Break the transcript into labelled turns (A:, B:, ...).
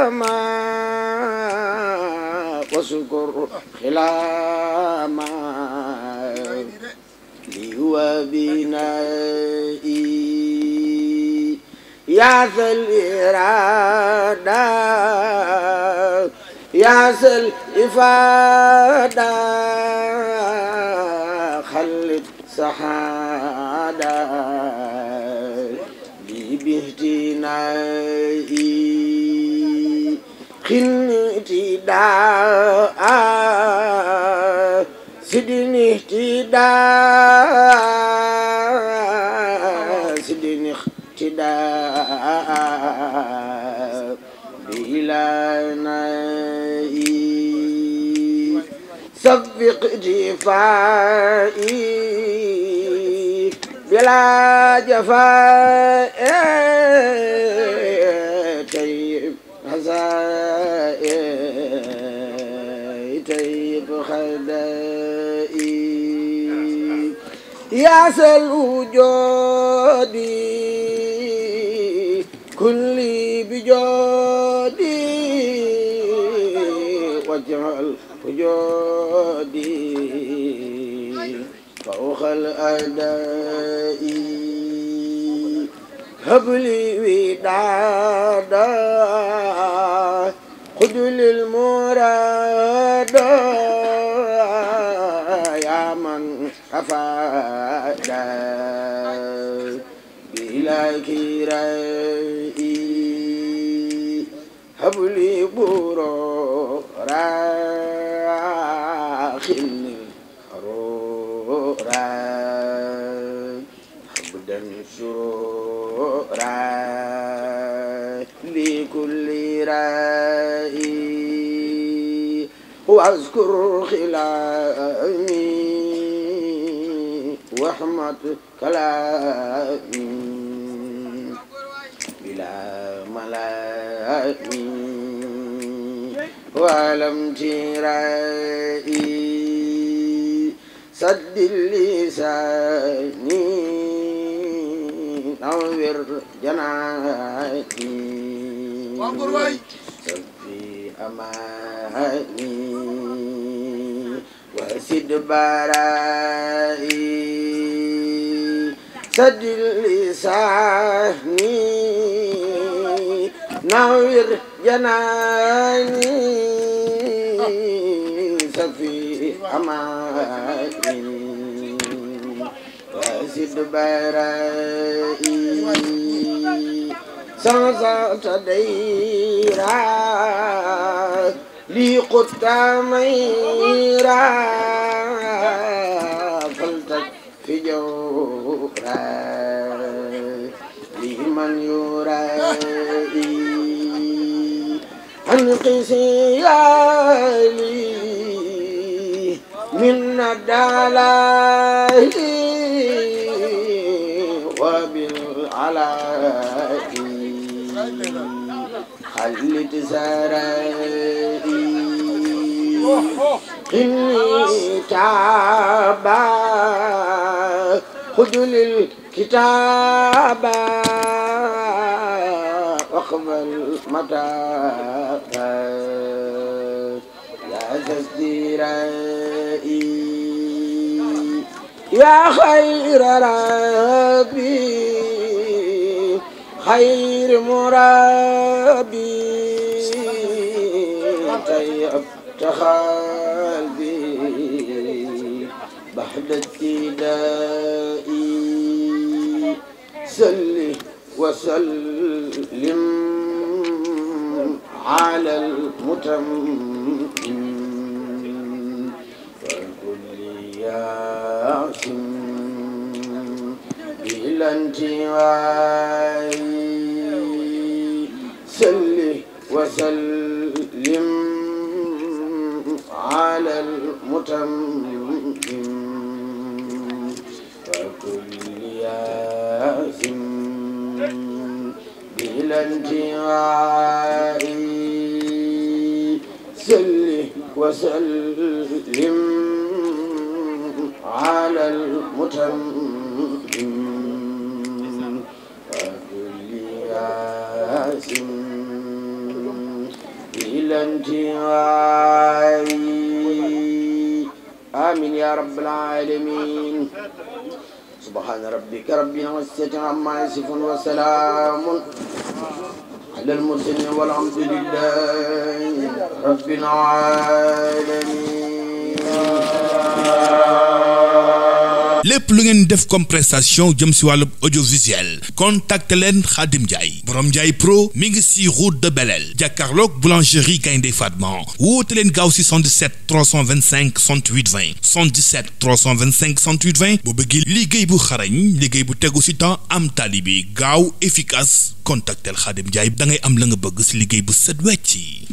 A: ما وشكر خلاما ليوبنائي يا ذا الإرادة يا ذا الإفادة خلد سحادة لي باهتنائي خنتي داء سدني اهتداء سدني اهتداء بإلانائي سبق جفائي بلا جفاء طيب هزائي طيب خدائي يا سلوجودي كلي بجودي واجعل وجودي فوق الأداء هب لي ودادا خذ للمراد يا من أفاد بلا كرائي هب لي برورا خل رورا حمدا شرورا لكل رائي واذكر خلامي واحمد كلامي بلا ملامي ولم ترائي سد اللساني نور جناني سفي أماني وسد برائي سد اللساني نور جناني سفي أماني وسد برائي سنزات ديرا لي قداميرا فلتك في جورا لمن يرائي أنقذي لي من الدلال وبالعلاء خلد زرائي إني تعبا خذ للكتابا واقبل متابا يا تصديرائي يا خير ربي خير مربي طيب قلبي بعد ابتدائي صل وسلم على المتمم فالكل ياسم بلا انتهاء صل وسلم على المتمم فكل ياسم بلا انتهاء صل وسلم على المتمم وكل ياسم آمين يا رب العالمين سبحان ربك رب العزة عما يصفون وسلام على المرسلين والحمد لله رب العالمين.
B: lépp lu ngeen def comme prestation jëm si wàllu audiovisuel contacte leen Khadim Ndiaye borom Ndiaye Pro mi ngi si route de Belel jàkkaarloog boulangerie Gaynde Fatma woote leen gaaw si 77 325 68 20 77 325 68 20 boo bëggee liggéey bu xarañ liggéey bu tegu si temps am talibi gaaw efficace contactel Khadim Ndiaye da ngay am la nga bëgg si liggéey bu set wecc.